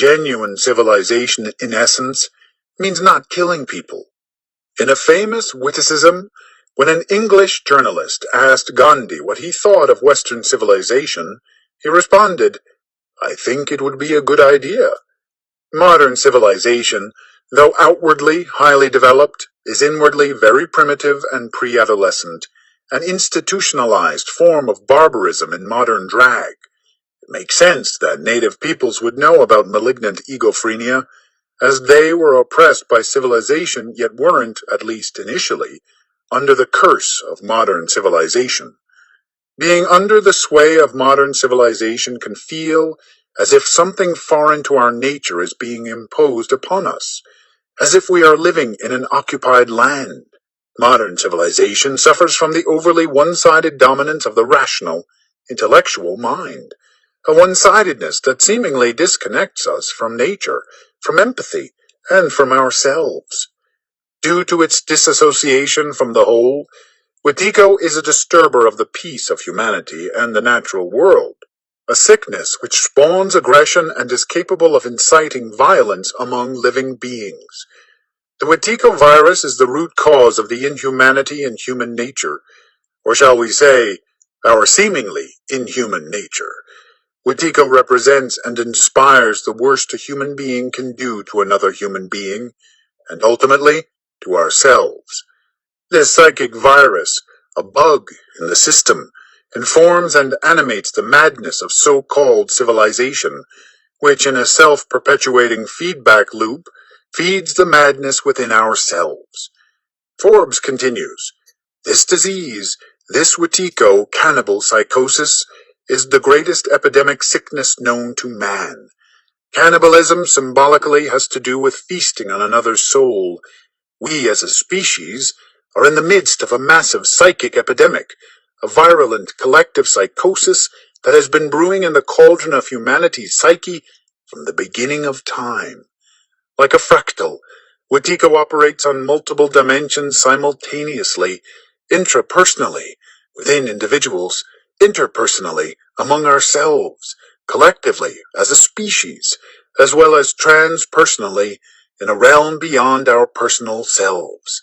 Genuine civilization, in essence, means not killing people. In a famous witticism, when an English journalist asked Gandhi what he thought of Western civilization, he responded, "I think it would be a good idea." Modern civilization, though outwardly highly developed, is inwardly very primitive and pre-adolescent, an institutionalized form of barbarism in modern drag. It makes sense that native peoples would know about malignant egophrenia, as they were oppressed by civilization yet weren't, at least initially, under the curse of modern civilization. Being under the sway of modern civilization can feel as if something foreign to our nature is being imposed upon us, as if we are living in an occupied land. Modern civilization suffers from the overly one-sided dominance of the rational, intellectual mind, a one-sidedness that seemingly disconnects us from nature, from empathy, and from ourselves. Due to its disassociation from the whole, Wetiko is a disturber of the peace of humanity and the natural world, a sickness which spawns aggression and is capable of inciting violence among living beings. The Wetiko virus is the root cause of the inhumanity in human nature, or shall we say, our seemingly inhuman nature. Wetiko represents and inspires the worst a human being can do to another human being, and ultimately to ourselves. This psychic virus, a bug in the system, informs and animates the madness of so-called civilization, which in a self-perpetuating feedback loop feeds the madness within ourselves. Forbes continues, "This disease, this Wetiko cannibal psychosis, is the greatest epidemic sickness known to man. Cannibalism symbolically has to do with feasting on another's soul. We as a species are in the midst of a massive psychic epidemic, a virulent collective psychosis that has been brewing in the cauldron of humanity's psyche from the beginning of time. Like a fractal, Wetiko operates on multiple dimensions simultaneously, intrapersonally, within individuals, interpersonally, among ourselves, collectively, as a species, as well as transpersonally, in a realm beyond our personal selves.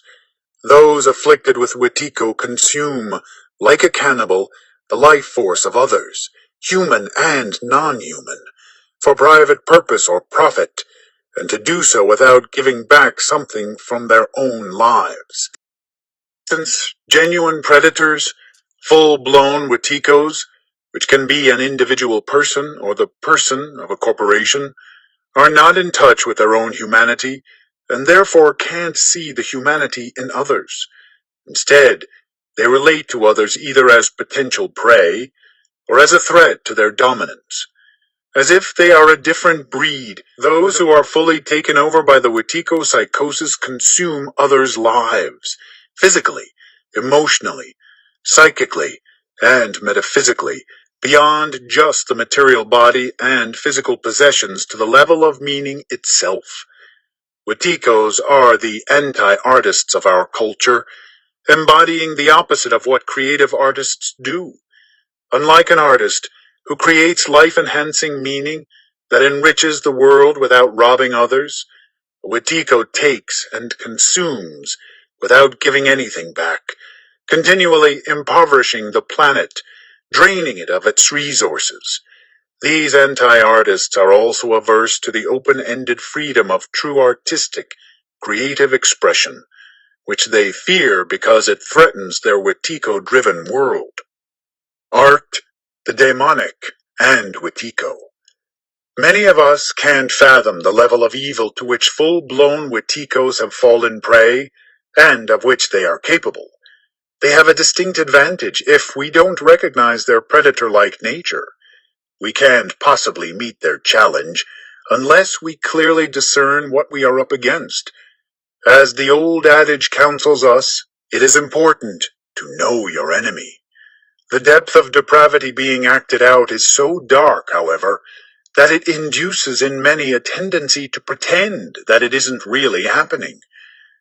Those afflicted with Wetiko consume, like a cannibal, the life force of others, human and non-human, for private purpose or profit, and to do so without giving back something from their own lives. Since genuine predators, full-blown Wetikos, which can be an individual person or the person of a corporation, are not in touch with their own humanity, and therefore can't see the humanity in others. Instead, they relate to others either as potential prey, or as a threat to their dominance. As if they are a different breed, those who are fully taken over by the Wetiko psychosis consume others' lives, physically, emotionally, psychically, and metaphysically, beyond just the material body and physical possessions to the level of meaning itself. Wetikos are the anti-artists of our culture, embodying the opposite of what creative artists do. Unlike an artist who creates life-enhancing meaning that enriches the world without robbing others, a Wetiko takes and consumes without giving anything back, continually impoverishing the planet, draining it of its resources. These anti-artists are also averse to the open-ended freedom of true artistic, creative expression, which they fear because it threatens their Wetiko-driven world. Art, the demonic, and Wetiko. Many of us can't fathom the level of evil to which full-blown Wetikos have fallen prey, and of which they are capable. They have a distinct advantage if we don't recognize their predator-like nature. We can't possibly meet their challenge unless we clearly discern what we are up against. As the old adage counsels us, it is important to know your enemy. The depth of depravity being acted out is so dark, however, that it induces in many a tendency to pretend that it isn't really happening.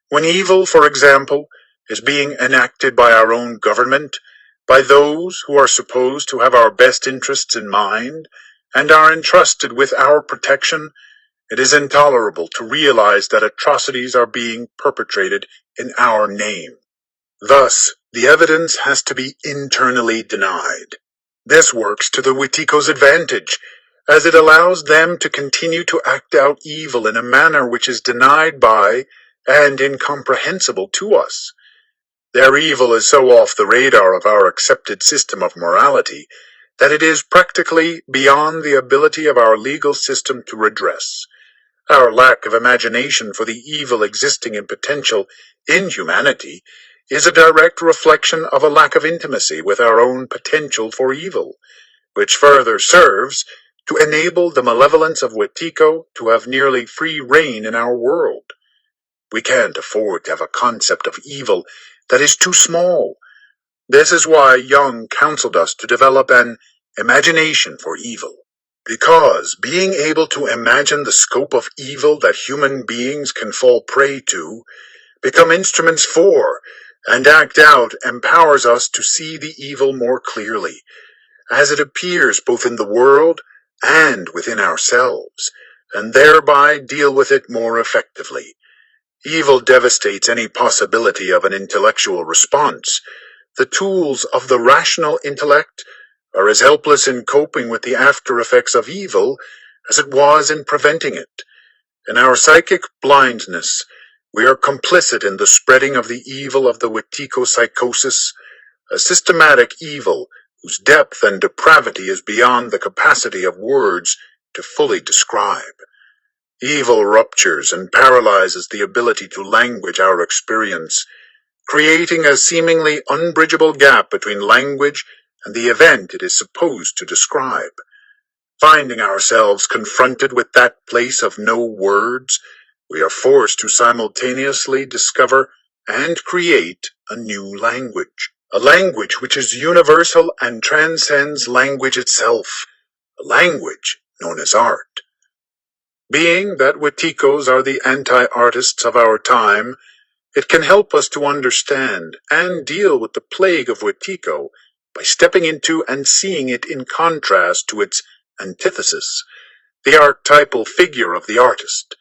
When evil, for example, is being enacted by our own government, by those who are supposed to have our best interests in mind, and are entrusted with our protection, It is intolerable to realize that atrocities are being perpetrated in our name. Thus, the evidence has to be internally denied. This works to the Wetiko's advantage, as it allows them to continue to act out evil in a manner which is denied by and incomprehensible to us. Their evil is so off the radar of our accepted system of morality that it is practically beyond the ability of our legal system to redress. Our lack of imagination for the evil existing in potential in humanity is a direct reflection of a lack of intimacy with our own potential for evil, which further serves to enable the malevolence of Wetiko to have nearly free reign in our world. We can't afford to have a concept of evil that is too small. This is why Jung counseled us to develop an imagination for evil. Because being able to imagine the scope of evil that human beings can fall prey to, become instruments for, and act out empowers us to see the evil more clearly, as it appears both in the world and within ourselves, and thereby deal with it more effectively. Evil devastates any possibility of an intellectual response. The tools of the rational intellect are as helpless in coping with the after effects of evil as it was in preventing it. In our psychic blindness, we are complicit in the spreading of the evil of the Wetiko psychosis, a systematic evil whose depth and depravity is beyond the capacity of words to fully describe. Evil ruptures and paralyzes the ability to language our experience, creating a seemingly unbridgeable gap between language and the event it is supposed to describe. Finding ourselves confronted with that place of no words, we are forced to simultaneously discover and create a new language, a language which is universal and transcends language itself, a language known as art. Being that Wetikos are the anti-artists of our time, it can help us to understand and deal with the plague of Wetiko by stepping into and seeing it in contrast to its antithesis, the archetypal figure of the artist.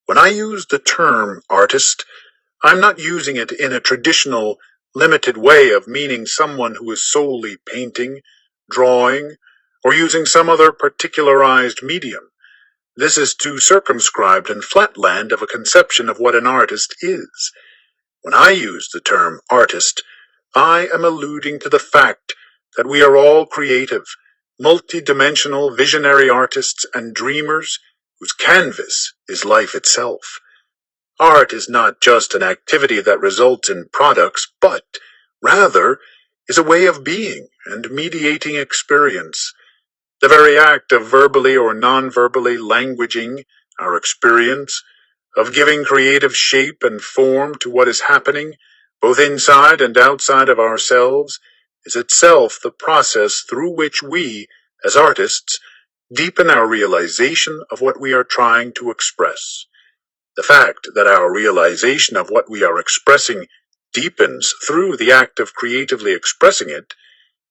When I use the term artist, I'm not using it in a traditional, limited way of meaning someone who is solely painting, drawing, or using some other particularized medium. This is too circumscribed and flatland of a conception of what an artist is. When I use the term artist, I am alluding to the fact that we are all creative, multi-dimensional visionary artists and dreamers whose canvas is life itself. Art is not just an activity that results in products, but, rather, is a way of being and mediating experience. The very act of verbally or non-verbally languaging our experience, of giving creative shape and form to what is happening, both inside and outside of ourselves, is itself the process through which we, as artists, deepen our realization of what we are trying to express. The fact that our realization of what we are expressing deepens through the act of creatively expressing it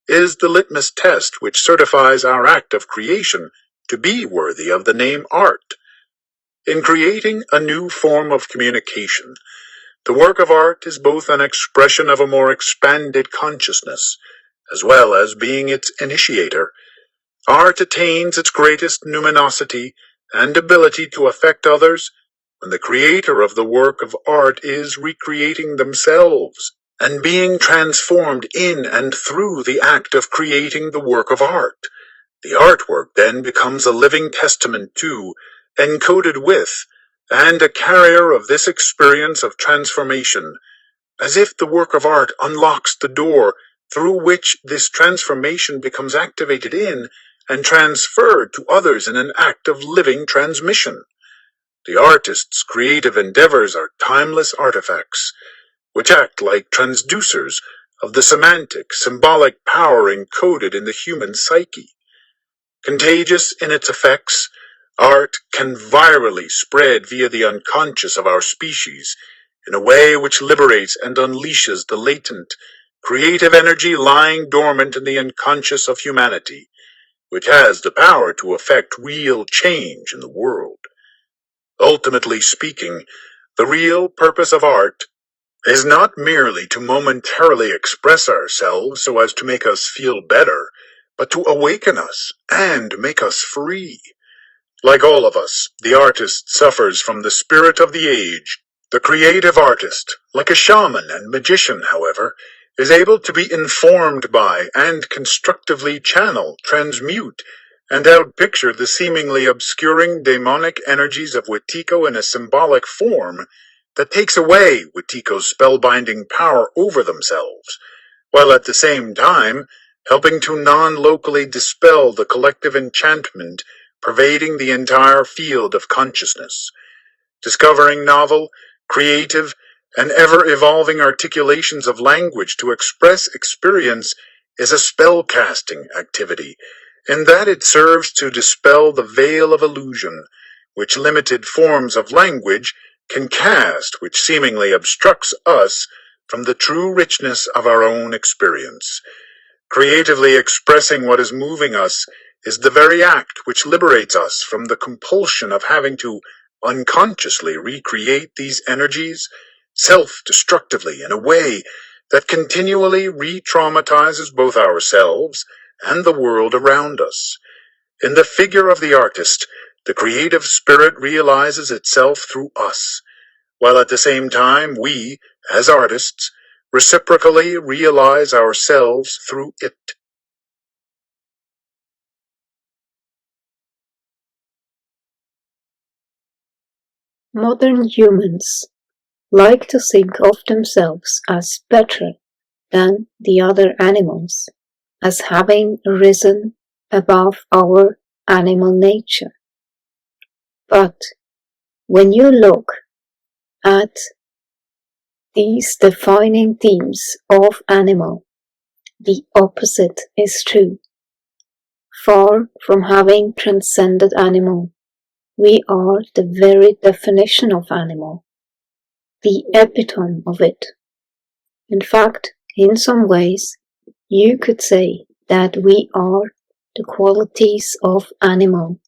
is the litmus test which certifies our act of creation to be worthy of the name art. In creating a new form of communication, the work of art is both an expression of a more expanded consciousness, as well as being its initiator. Art attains its greatest numinosity and ability to affect others when the creator of the work of art is recreating themselves and being transformed in and through the act of creating the work of art. The artwork then becomes a living testament to, encoded with, and a carrier of this experience of transformation, as if the work of art unlocks the door through which this transformation becomes activated in and transferred to others in an act of living transmission. The artist's creative endeavors are timeless artifacts, which act like transducers of the semantic, symbolic power encoded in the human psyche. Contagious in its effects, art can virally spread via the unconscious of our species in a way which liberates and unleashes the latent, creative energy lying dormant in the unconscious of humanity, which has the power to effect real change in the world. Ultimately speaking, the real purpose of art is not merely to momentarily express ourselves so as to make us feel better, but to awaken us and make us free. Like all of us, the artist suffers from the spirit of the age. The creative artist, like a shaman and magician, however, is able to be informed by and constructively channel, transmute, and outpicture the seemingly obscuring demonic energies of Wetiko in a symbolic form that takes away Wetiko's spellbinding power over themselves, while at the same time helping to non-locally dispel the collective enchantment pervading the entire field of consciousness. Discovering novel, creative, and ever-evolving articulations of language to express experience is a spell-casting activity, in that it serves to dispel the veil of illusion which limited forms of language can cast, which seemingly obstructs us from the true richness of our own experience. Creatively expressing what is moving us is the very act which liberates us from the compulsion of having to unconsciously recreate these energies self-destructively in a way that continually re-traumatizes both ourselves and the world around us. In the figure of the artist, the creative spirit realizes itself through us, while at the same time we, as artists, reciprocally realize ourselves through it. Modern humans like to think of themselves as better than the other animals, as having risen above our animal nature. But when you look at these defining themes of animal, the opposite is true. Far from having transcended animal, we are the very definition of animal, the epitome of it. In fact, in some ways, you could say that we are the qualities of animal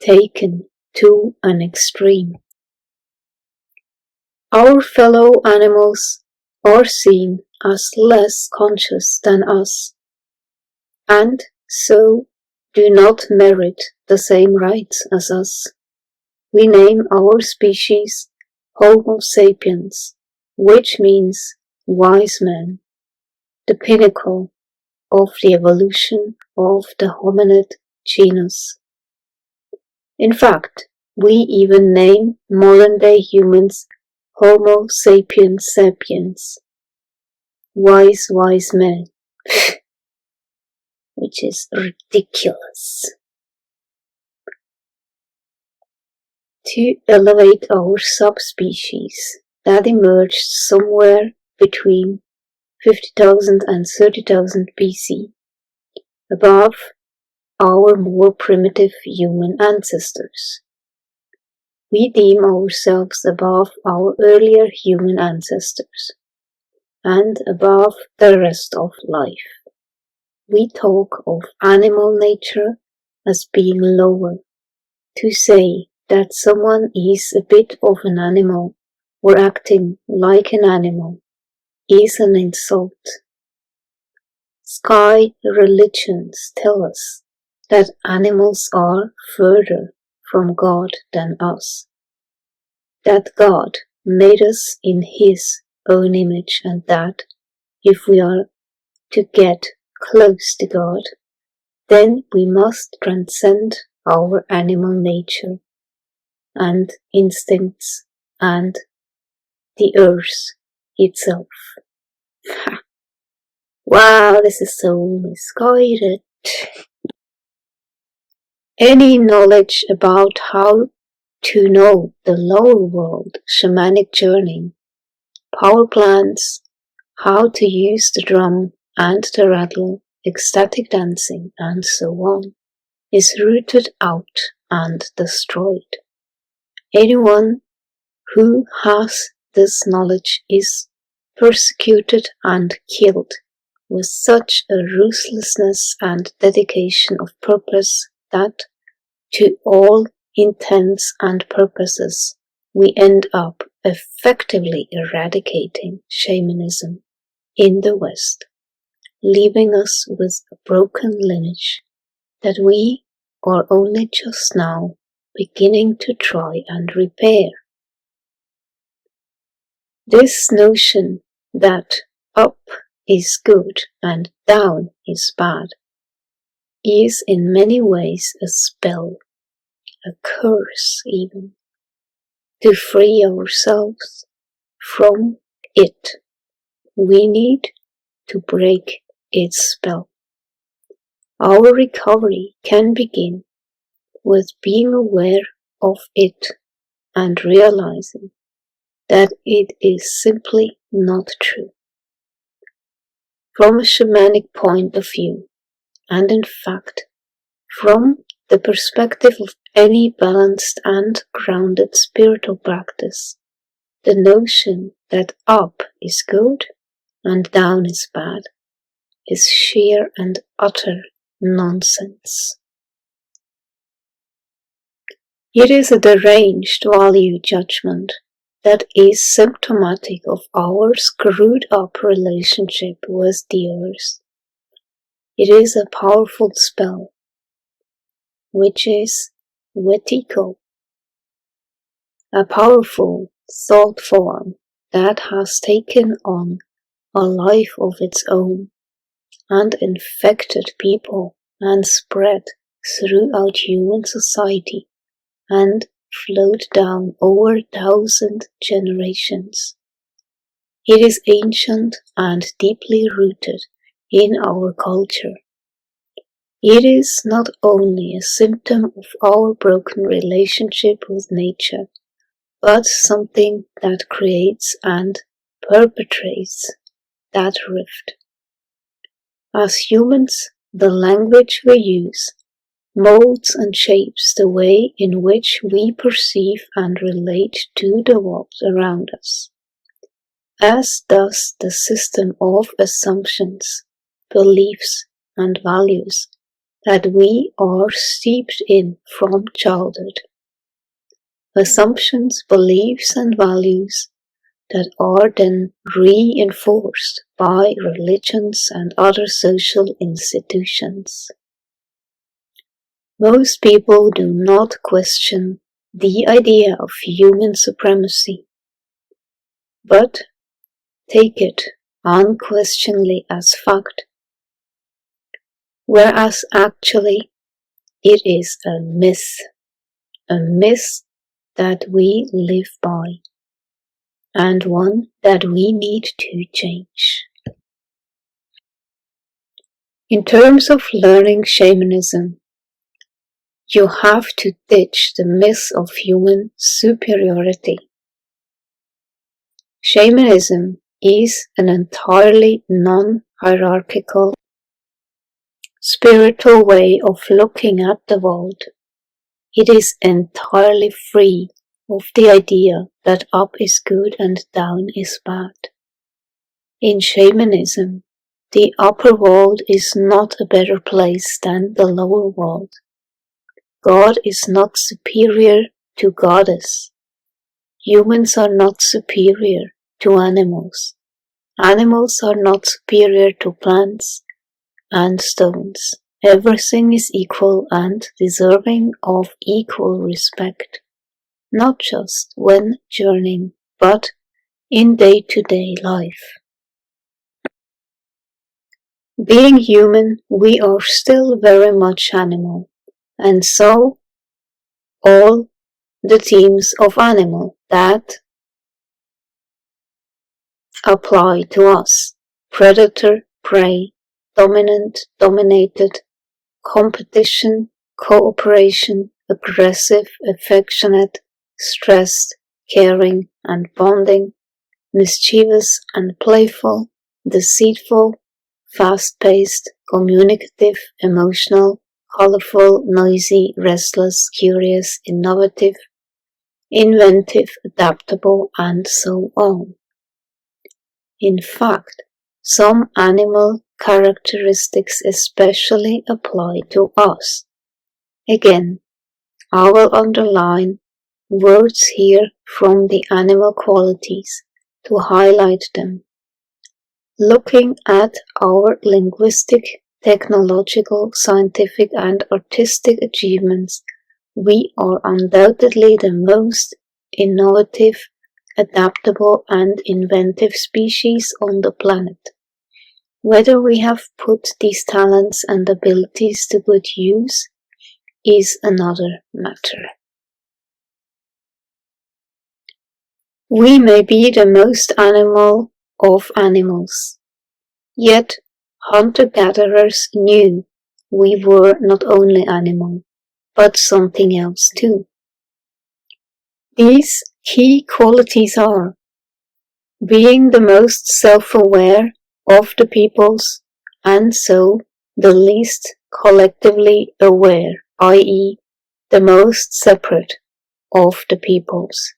taken to an extreme. Our fellow animals are seen as less conscious than us, and so do not merit the same rights as us. We name our species Homo sapiens, which means wise man, the pinnacle of the evolution of the hominid genus. In fact, we even name modern-day humans Homo sapiens sapiens, wise men, which is ridiculous. To elevate our subspecies that emerged somewhere between 50,000 and 30,000 BC, above our more primitive human ancestors. We deem ourselves above our earlier human ancestors, and above the rest of life. We talk of animal nature as being lower. To say that someone is a bit of an animal or acting like an animal is an insult. Sky religions tell us that animals are further from God than us, that God made us in His own image, and that if we are to get close to God, then we must transcend our animal nature and instincts and the earth itself. Wow, this is so misguided. Any knowledge about how to know the lower world, shamanic journey, power plants, how to use the drum and the rattle, ecstatic dancing, and so on, is rooted out and destroyed. Anyone who has this knowledge is persecuted and killed with such a ruthlessness and dedication of purpose that, to all intents and purposes, we end up effectively eradicating shamanism in the West, leaving us with a broken lineage that we are only just now beginning to try and repair. This notion that up is good and down is bad is in many ways a spell, a curse even. To free ourselves from it, we need to break its spell. Our recovery can begin with being aware of it and realizing that it is simply not true. From a shamanic point of view, and in fact, from the perspective of any balanced and grounded spiritual practice, the notion that up is good and down is bad is sheer and utter nonsense. It is a deranged value judgment that is symptomatic of our screwed up relationship with the earth. It is a powerful spell, which is wetiko, a powerful thought form that has taken on a life of its own and infected people and spread throughout human society and flowed down over 1,000 generations. It is ancient and deeply rooted in our culture. It is not only a symptom of our broken relationship with nature, but something that creates and perpetrates that rift. As humans, the language we use molds and shapes the way in which we perceive and relate to the world around us, as does the system of assumptions, beliefs, and values that we are steeped in from childhood. Assumptions, beliefs, and values that are then reinforced by religions and other social institutions. Most people do not question the idea of human supremacy, but take it unquestionably as fact, whereas actually it is a myth that we live by, and one that we need to change. In terms of learning shamanism, you have to ditch the myth of human superiority. Shamanism is an entirely non-hierarchical, spiritual way of looking at the world. It is entirely free of the idea that up is good and down is bad. In shamanism, the upper world is not a better place than the lower world. God is not superior to goddess. Humans are not superior to animals. Animals are not superior to plants and stones. Everything is equal and deserving of equal respect, not just when journeying, but in day-to-day life. Being human, we are still very much animal, and so all the themes of animal that apply to us: predator, prey, dominant, dominated, competition, cooperation, aggressive, affectionate, stressed, caring and bonding, mischievous and playful, deceitful, fast-paced, communicative, emotional, colorful, noisy, restless, curious, innovative, inventive, adaptable, and so on. In fact, some animal characteristics especially apply to us. Again, I will underline words here from the animal qualities to highlight them. Looking at our linguistic, technological, scientific and artistic achievements, we are undoubtedly the most innovative, adaptable and inventive species on the planet. Whether we have put these talents and abilities to good use is another matter. We may be the most animal of animals, yet hunter-gatherers knew we were not only animal, but something else too. These key qualities are being the most self-aware of the peoples, and so the least collectively aware, i.e., the most separate of the peoples.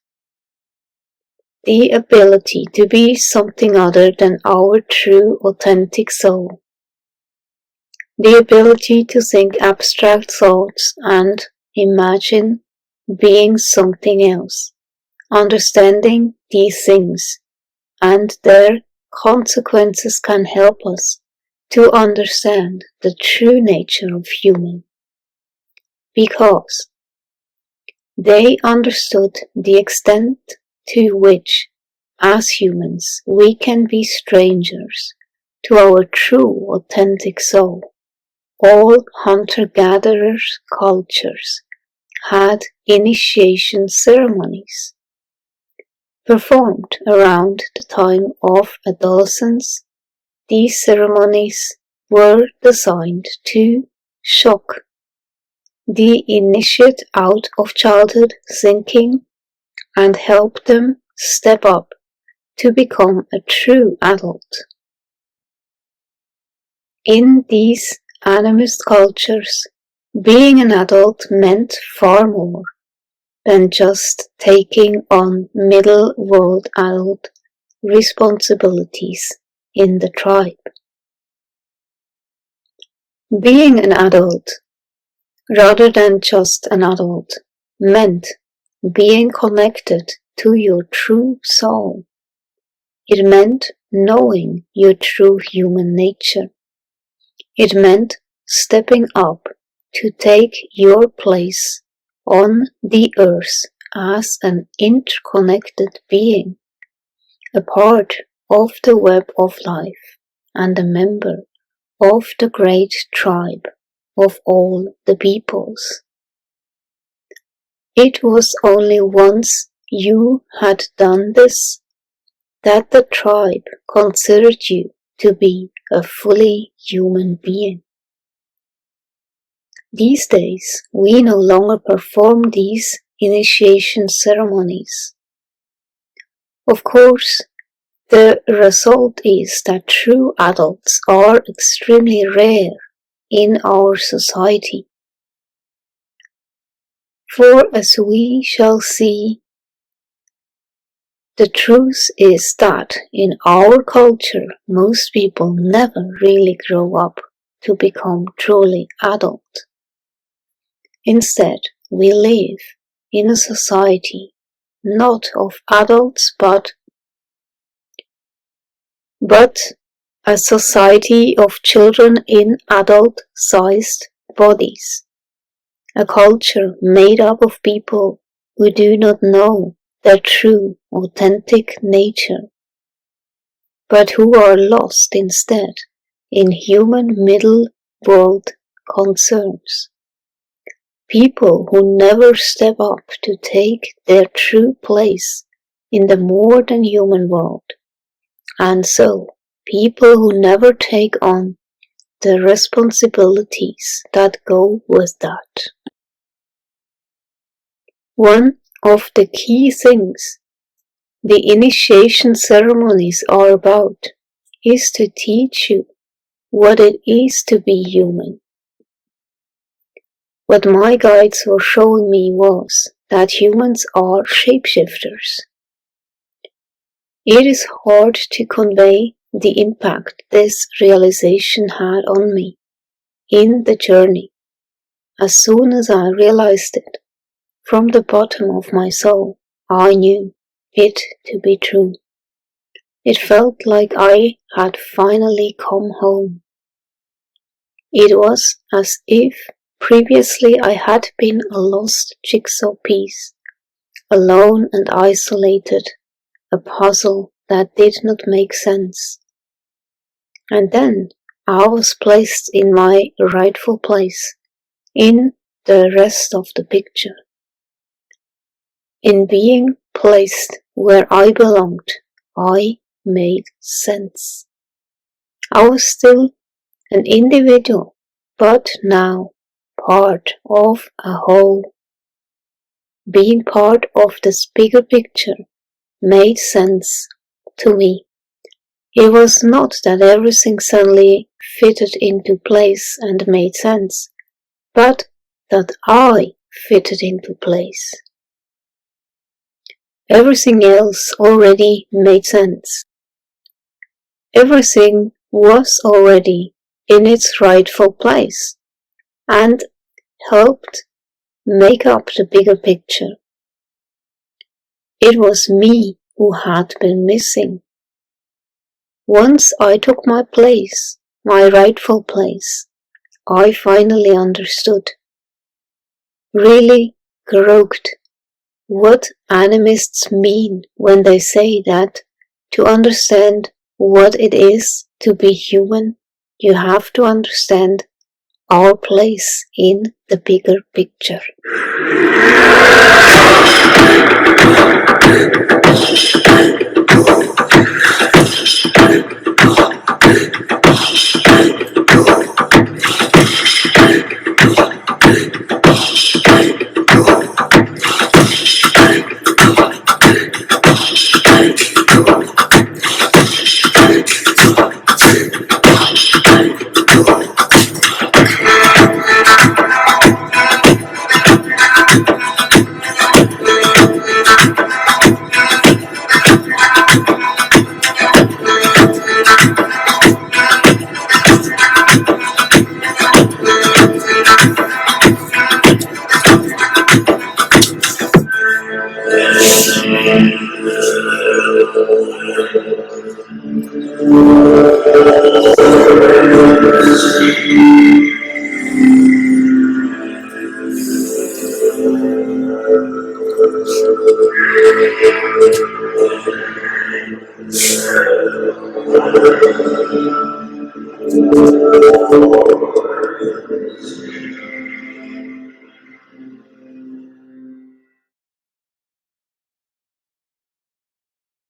The ability to be something other than our true authentic soul. The ability to think abstract thoughts and imagine being something else, understanding these things and their consequences can help us to understand the true nature of human, because they understood the extent to which, as humans, we can be strangers to our true authentic soul. All hunter-gatherer cultures had initiation ceremonies performed around the time of adolescence. These ceremonies were designed to shock the initiate out of childhood thinking and help them step up to become a true adult. In these animist cultures, being an adult meant far more than just taking on middle world adult responsibilities in the tribe. Being an adult, rather than just an adult, meant being connected to your true soul. It meant knowing your true human nature. It meant stepping up to take your place on the earth as an interconnected being, a part of the web of life and a member of the great tribe of all the peoples. It was only once you had done this that the tribe considered you to be a fully human being. These days, we no longer perform these initiation ceremonies. Of course, the result is that true adults are extremely rare in our society. For as we shall see, the truth is that in our culture, most people never really grow up to become truly adult. Instead, we live in a society not of adults but a society of children in adult-sized bodies. A culture made up of people who do not know their true, authentic nature, but who are lost instead in human middle world concerns. People who never step up to take their true place in the more than human world, and so people who never take on the responsibilities that go with that. One of the key things the initiation ceremonies are about is to teach you what it is to be human. What my guides were showing me was that humans are shapeshifters. It is hard to convey the impact this realization had on me in the journey. As soon as I realized it, From the bottom of my soul, I knew it to be true. It felt like I had finally come home. It was as if previously I had been a lost jigsaw piece, alone and isolated, a puzzle that did not make sense. And then I was placed in my rightful place, in the rest of the picture. In being placed where I belonged, I made sense. I was still an individual, but now part of a whole. Being part of this bigger picture made sense to me. It was not that everything suddenly fitted into place and made sense, but that I fitted into place. Everything else already made sense. Everything was already in its rightful place and helped make up the bigger picture. It was me who had been missing. Once I took my place, my rightful place, I finally understood, really groped, what animists mean when they say that to understand what it is to be human, you have to understand our place in the bigger picture.